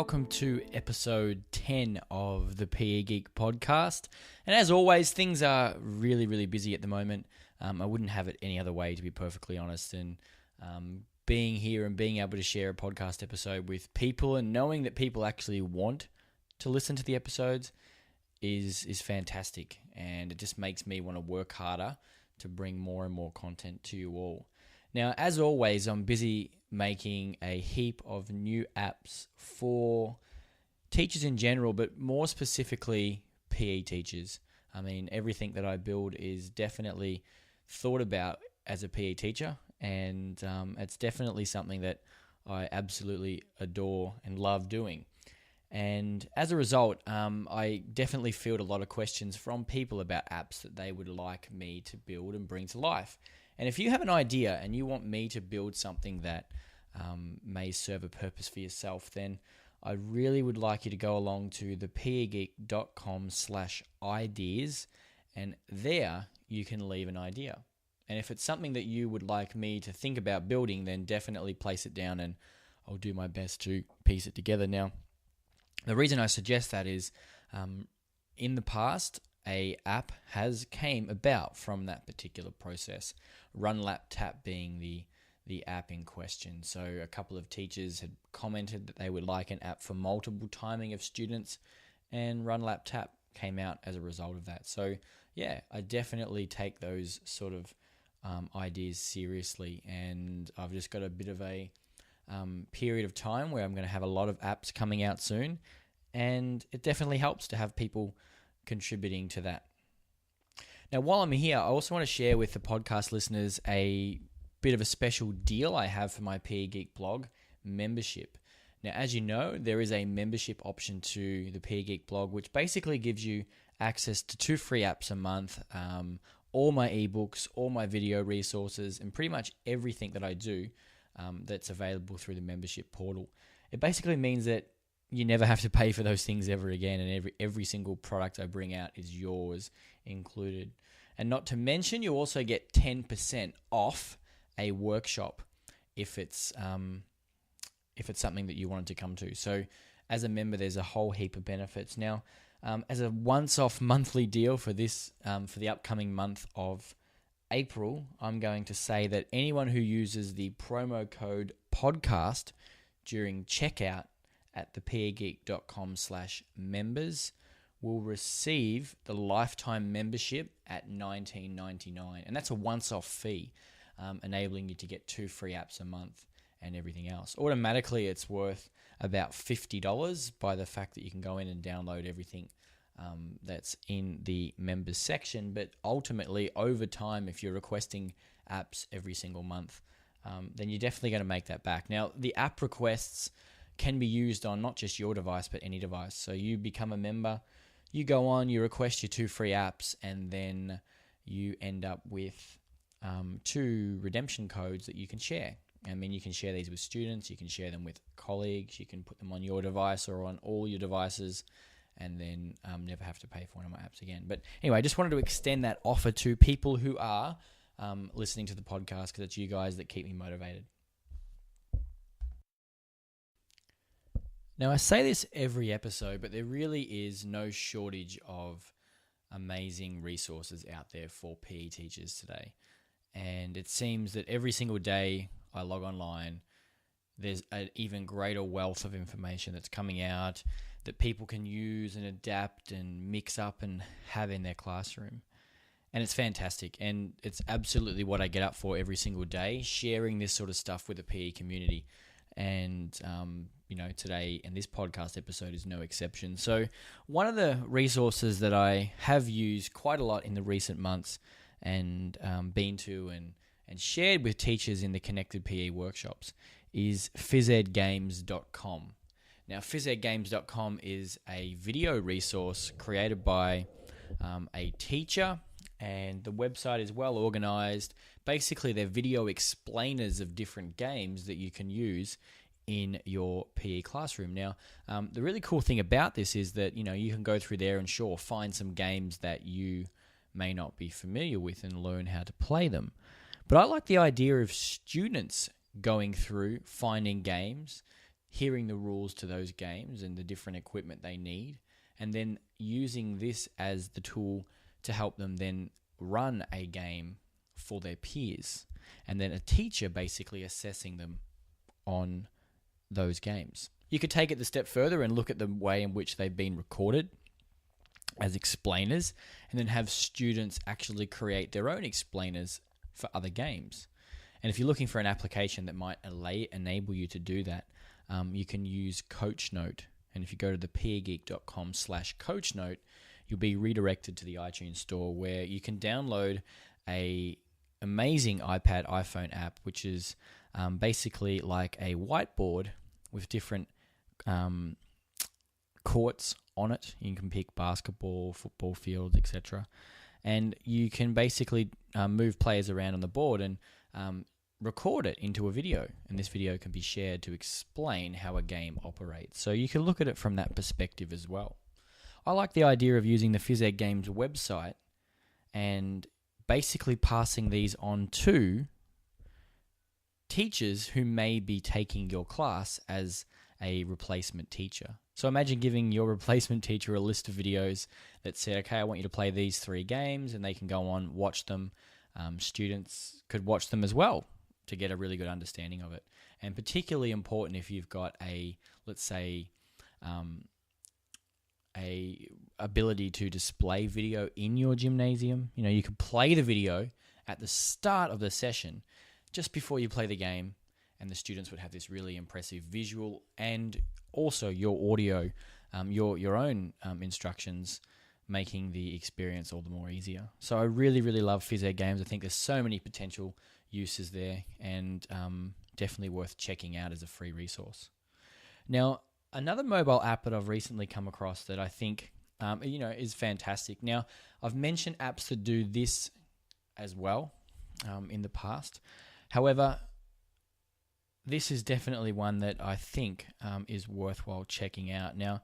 welcome to episode 10 of the PE Geek Podcast. And as always, things are really, really busy at the moment. I wouldn't have it any other way, to be perfectly honest. And being here and being able to share a podcast episode with people and knowing that people actually want to listen to the episodes is fantastic. And it just makes me want to work harder to bring more and more content to you all. Now, as always, I'm busy making a heap of new apps for teachers in general, but more specifically PE teachers. I mean, everything that I build is definitely thought about as a PE teacher, and it's definitely something that I absolutely adore and love doing. And as a result, I definitely field a lot of questions from people about apps that they would like me to build and bring to life. And if you have an idea and you want me to build something that may serve a purpose for yourself, then I really would like you to go along to the pegeek.com/ideas, and there you can leave an idea. And if it's something that you would like me to think about building, then definitely place it down and I'll do my best to piece it together. Now, the reason I suggest that is in the past, a app has came about from that particular process. Run Lap Tap being the app in question. So a couple of teachers had commented that they would like an app for multiple timing of students, and Run Lap Tap came out as a result of that. So yeah, I definitely take those sort of ideas seriously, and I've just got a bit of a period of time where I'm going to have a lot of apps coming out soon, and it definitely helps to have people contributing to that. Now, while I'm here, I also want to share with the podcast listeners a bit of a special deal I have for my PE Geek blog membership. Now, as you know, there is a membership option to the PE Geek blog, which basically gives you access to 2 free apps a month, all my ebooks, all my video resources, and pretty much everything that I do that's available through the membership portal. It basically means that you never have to pay for those things ever again, and every single product I bring out is yours included. And not to mention, you also get 10% off a workshop if it's something that you wanted to come to. So as a member, there's a whole heap of benefits. Now, as a once-off monthly deal for this for the upcoming month of April, I'm going to say that anyone who uses the promo code podcast during checkout at the pegeek.com/members will receive the lifetime membership at $19.99. And that's a once-off fee, enabling you to get 2 free apps a month and everything else. Automatically, it's worth about $50 by the fact that you can go in and download everything that's in the members section. But ultimately, over time, if you're requesting apps every single month, then you're definitely going to make that back. Now, the app requests can be used on not just your device, but any device. So you become a member, you go on, you request your 2 free apps, and then you end up with 2 redemption codes that you can share. I mean, you can share these with students, you can share them with colleagues, you can put them on your device or on all your devices, and then never have to pay for one of my apps again. But anyway, I just wanted to extend that offer to people who are listening to the podcast, because it's you guys that keep me motivated. Now, I say this every episode, but there really is no shortage of amazing resources out there for PE teachers today. And it seems that every single day I log online, there's an even greater wealth of information that's coming out that people can use and adapt and mix up and have in their classroom. And it's fantastic. And it's absolutely what I get up for every single day, sharing this sort of stuff with the PE community. And, today and this podcast episode is no exception. So one of the resources that I have used quite a lot in the recent months and been to and shared with teachers in the Connected PE workshops is phys-ed-games.com. Now, phys-ed-games.com is a video resource created by a teacher, and the website is well organized. Basically, they're video explainers of different games that you can use in your PE classroom. Now, the really cool thing about this is that, you can go through there and find some games that you may not be familiar with and learn how to play them. But I like the idea of students going through, finding games, hearing the rules to those games and the different equipment they need, and then using this as the tool to help them then run a game for their peers, and then a teacher basically assessing them on those games. You could take it the step further and look at the way in which they've been recorded as explainers, and then have students actually create their own explainers for other games. And if you're looking for an application that might enable you to do that, you can use CoachNote. And if you go to the pegeek.com/CoachNote, you'll be redirected to the iTunes store, where you can download a amazing iPhone app, which is basically like a whiteboard with different courts on it. You can pick basketball, football fields, etc. And you can basically move players around on the board and record it into a video. And this video can be shared to explain how a game operates. So you can look at it from that perspective as well. I like the idea of using the Phys Ed Games website and basically passing these on to teachers who may be taking your class as a replacement teacher. So imagine giving your replacement teacher a list of videos that said, okay, I want you to play these 3 games, and they can go on, watch them. Students could watch them as well to get a really good understanding of it. And particularly important if you've got let's say, a ability to display video in your gymnasium. You know, you could play the video at the start of the session just before you play the game, and the students would have this really impressive visual and also your audio, your own instructions, making the experience all the more easier. So I really, really love Phys Ed Games. I think there's so many potential uses there, and definitely worth checking out as a free resource. Now, another mobile app that I've recently come across that I think is fantastic. Now, I've mentioned apps that do this as well in the past. However, this is definitely one that I think is worthwhile checking out. Now,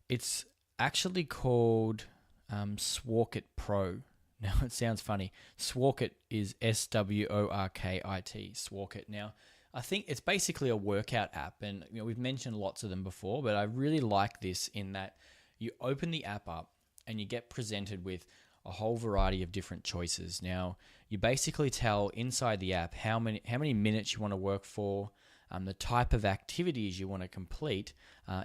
it's actually called Sworkit Pro. Now, it sounds funny. Sworkit is Sworkit, Sworkit. Now, I think it's basically a workout app, and we've mentioned lots of them before, but I really like this in that you open the app up and you get presented with a whole variety of different choices. Now, you basically tell inside the app how many minutes you want to work for, the type of activities you want to complete,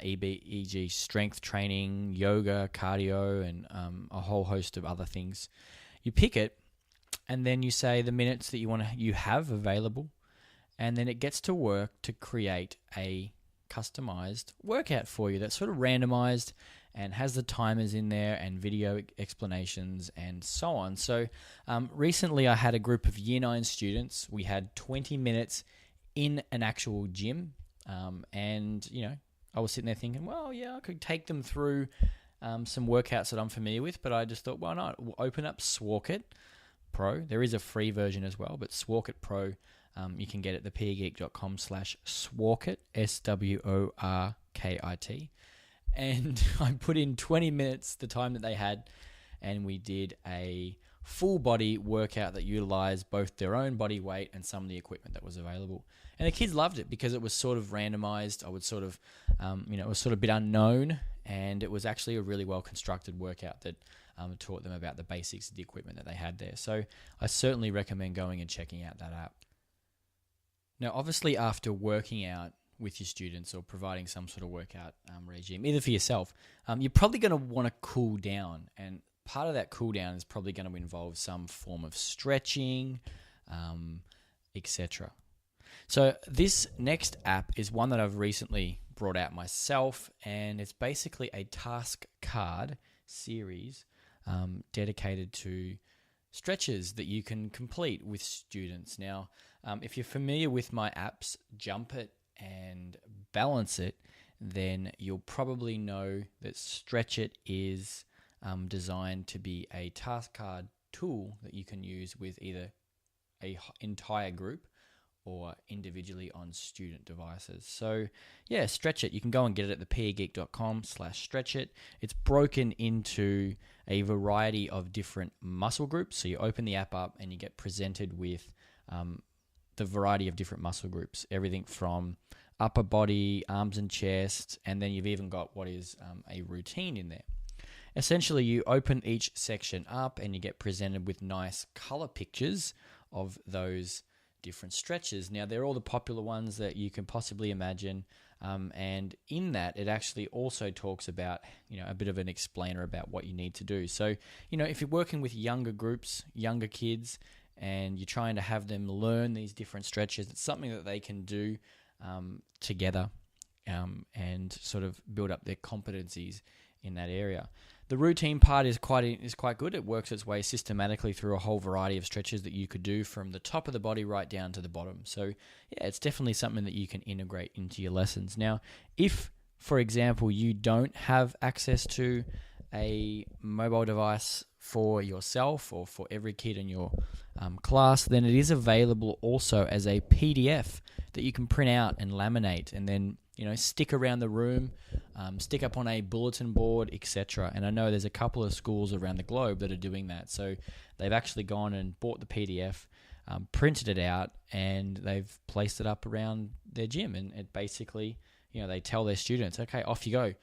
e.g. strength training, yoga, cardio, and a whole host of other things. You pick it, and then you say the minutes that you have available, and then it gets to work to create a customized workout for you that's sort of randomized and has the timers in there and video explanations and so on. So recently I had a group of Year 9 students. We had 20 minutes in an actual gym, and I was sitting there thinking, well, yeah, I could take them through some workouts that I'm familiar with, but I just thought, why not? We'll open up Sworkit Pro. There is a free version as well, but Sworkit Pro, you can get it at thepegeek.com/Sworkit, Sworkit. And I put in 20 minutes, the time that they had, and we did a full body workout that utilized both their own body weight and some of the equipment that was available. And the kids loved it because it was sort of randomized. I would sort of, it was sort of a bit unknown, and it was actually a really well constructed workout that taught them about the basics of the equipment that they had there. So I certainly recommend going and checking out that app. Now, obviously, after working out with your students or providing some sort of workout regime, either for yourself, you're probably going to want to cool down, and part of that cool down is probably going to involve some form of stretching, etc. So this next app is one that I've recently brought out myself, and it's basically a task card series dedicated to stretches that you can complete with students. Now, if you're familiar with my apps, Jump It and Balance It, then you'll probably know that Stretch It is designed to be a task card tool that you can use with either an entire group or individually on student devices. So yeah, Stretch It. You can go and get it at thepegeek.com/Stretch It. It's broken into a variety of different muscle groups. So you open the app up and you get presented with the variety of different muscle groups, everything from upper body, arms and chest, and then you've even got what is a routine in there. Essentially, you open each section up and you get presented with nice color pictures of those different stretches. Now, they're all the popular ones that you can possibly imagine, and in that, it actually also talks about, a bit of an explainer about what you need to do. So, if you're working with younger groups, younger kids, and you're trying to have them learn these different stretches, it's something that they can do together and sort of build up their competencies in that area. The routine part is quite good. It works its way systematically through a whole variety of stretches that you could do from the top of the body right down to the bottom. So yeah, it's definitely something that you can integrate into your lessons. Now, if, for example, you don't have access to a mobile device for yourself or for every kid in your class, then it is available also as a PDF that you can print out and laminate and then stick around the room, stick up on a bulletin board, etc. And I know there's a couple of schools around the globe that are doing that. So they've actually gone and bought the PDF, printed it out, and they've placed it up around their gym. And it basically, they tell their students, okay, off you go.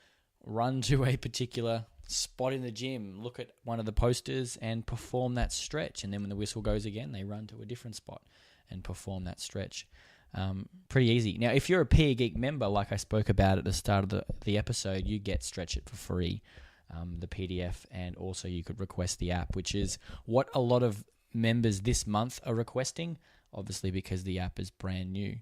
Run to a particular spot in the gym, look at one of the posters and perform that stretch. And then when the whistle goes again, they run to a different spot and perform that stretch. Pretty easy. Now, if you're a PE Geek member, like I spoke about at the start of the episode, you get Stretch It for free, the PDF, and also you could request the app, which is what a lot of members this month are requesting, obviously because the app is brand new.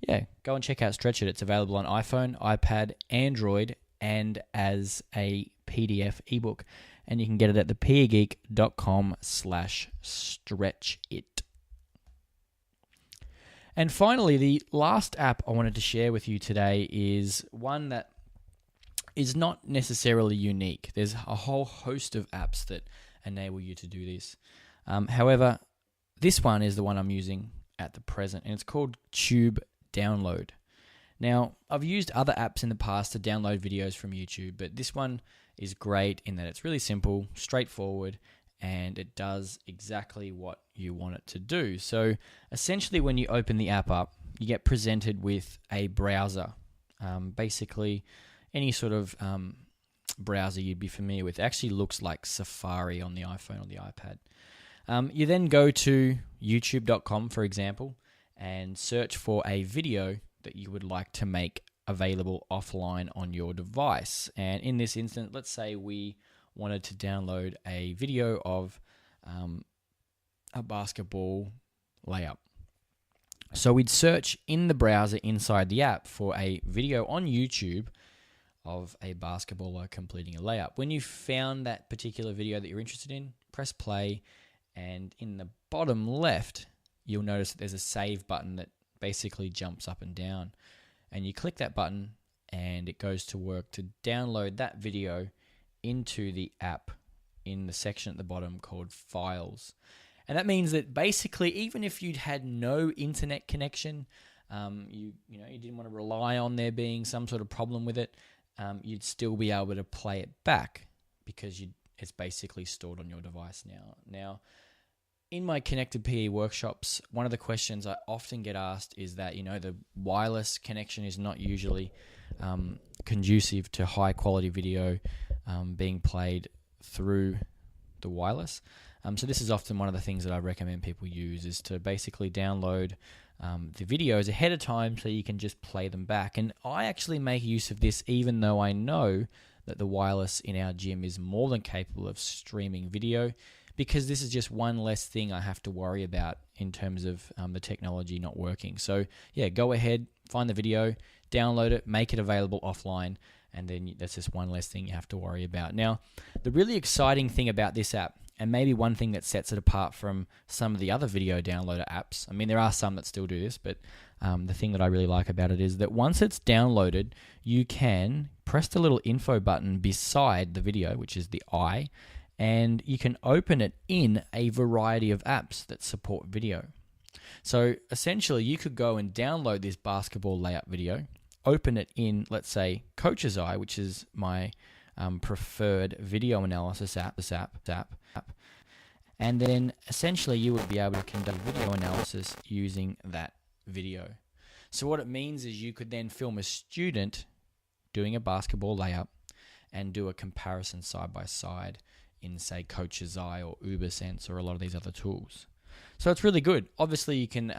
Yeah, go and check out Stretch It. It's available on iPhone, iPad, Android, and as a PDF ebook. And you can get it at thepegeek.com/stretchit. And finally, the last app I wanted to share with you today is one that is not necessarily unique. There's a whole host of apps that enable you to do this. However, this one is the one I'm using at the present, and it's called Tube Download. Now, I've used other apps in the past to download videos from YouTube, but this one is great in that it's really simple, straightforward, and it does exactly what you want it to do. So essentially, when you open the app up, you get presented with a browser. Basically, any sort of browser you'd be familiar with. It actually looks like Safari on the iPhone or the iPad. You then go to youtube.com, for example, and search for a video that you would like to make available offline on your device. And in this instance, let's say we wanted to download a video of a basketball layup. So we'd search in the browser inside the app for a video on YouTube of a basketballer completing a layup. When you found that particular video that you're interested in, press play, and in the bottom left, you'll notice that there's a save button that basically jumps up and down. And you click that button, and it goes to work to download that video into the app in the section at the bottom called Files. And that means that basically, even if you'd had no internet connection, you didn't want to rely on there being some sort of problem with it, you'd still be able to play it back because it's basically stored on your device now. Now, in my Connected PE workshops, one of the questions I often get asked is that, the wireless connection is not usually conducive to high quality video being played through the wireless. So this is often one of the things that I recommend people use, is to basically download the videos ahead of time so you can just play them back. And I actually make use of this even though I know that the wireless in our gym is more than capable of streaming video, because this is just one less thing I have to worry about in terms of the technology not working. So yeah, go ahead, find the video, download it, make it available offline, and then that's just one less thing you have to worry about. Now, the really exciting thing about this app, and maybe one thing that sets it apart from some of the other video downloader apps, I mean, there are some that still do this, but the thing that I really like about it is that once it's downloaded, you can press the little info button beside the video, which is the eye, and you can open it in a variety of apps that support video. So essentially, you could go and download this basketball layup video, open it in, let's say, Coach's Eye, which is my preferred video analysis app, and then essentially you would be able to conduct video analysis using that video. So what it means is you could then film a student doing a basketball layup and do a comparison side by side in, say, Coach's Eye or UberSense or a lot of these other tools. So it's really good. Obviously, you can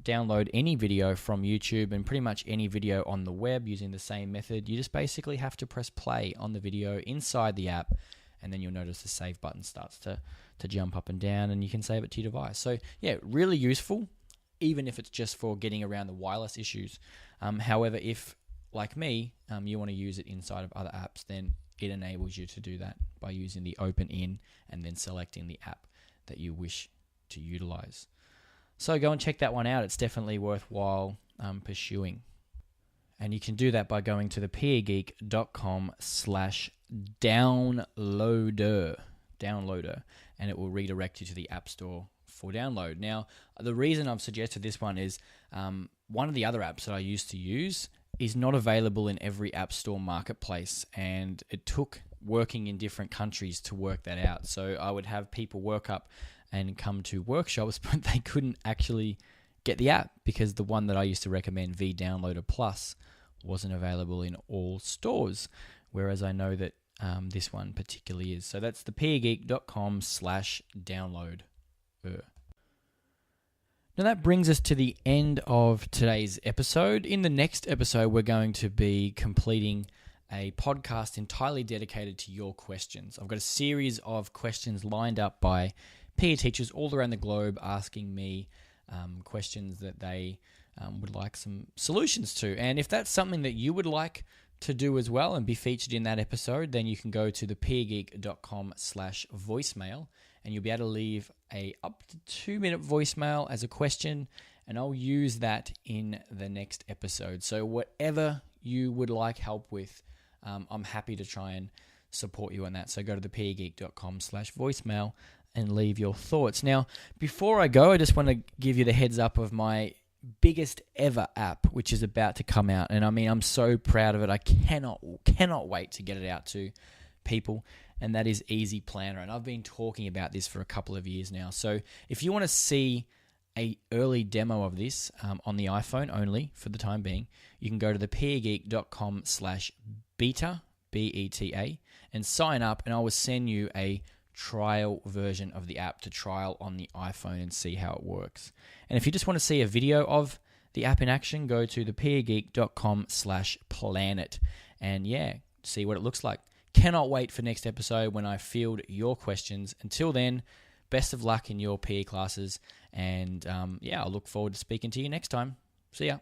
download any video from YouTube and pretty much any video on the web using the same method. You just basically have to press play on the video inside the app, and then you'll notice the save button starts to jump up and down, and you can save it to your device. So yeah, really useful, even if it's just for getting around the wireless issues. However, if, like me, you want to use it inside of other apps, then it enables you to do that by using the open in and then selecting the app that you wish to utilize. So go and check that one out. It's definitely worthwhile pursuing. And you can do that by going to the pegeek.com/downloader, and it will redirect you to the App Store for download. Now, the reason I've suggested this one is one of the other apps that I used to use is not available in every App Store marketplace, and it took working in different countries to work that out. So I would have people work up and come to workshops, but they couldn't actually get the app because the one that I used to recommend, V Downloader Plus, wasn't available in all stores, whereas I know that this one particularly is. So that's the pegeek.com/download. Now that brings us to the end of today's episode. In the next episode, we're going to be completing a podcast entirely dedicated to your questions. I've got a series of questions lined up by PE teachers all around the globe asking me questions that they would like some solutions to. And if that's something that you would like to do as well and be featured in that episode, then you can go to the pegeek.com/voicemail, and you'll be able to leave a up to 2-minute voicemail as a question, and I'll use that in the next episode. So whatever you would like help with, I'm happy to try and support you on that. So go to the pegeek.com/voicemail and leave your thoughts. Now, before I go, I just want to give you the heads up of my biggest ever app, which is about to come out. And I mean, I'm so proud of it. I cannot wait to get it out to people. And that is Easy Planner. And I've been talking about this for a couple of years now. So if you want to see an early demo of this on the iPhone only for the time being, you can go to the pegeek.com/beta, BETA, and sign up, and I will send you a trial version of the app to trial on the iPhone and see how it works. And if you just want to see a video of the app in action, go to the pegeek.com/planet and see what it looks like. Cannot wait for next episode when I field your questions. Until then, best of luck in your PE classes, and I'll look forward to speaking to you next time. See ya.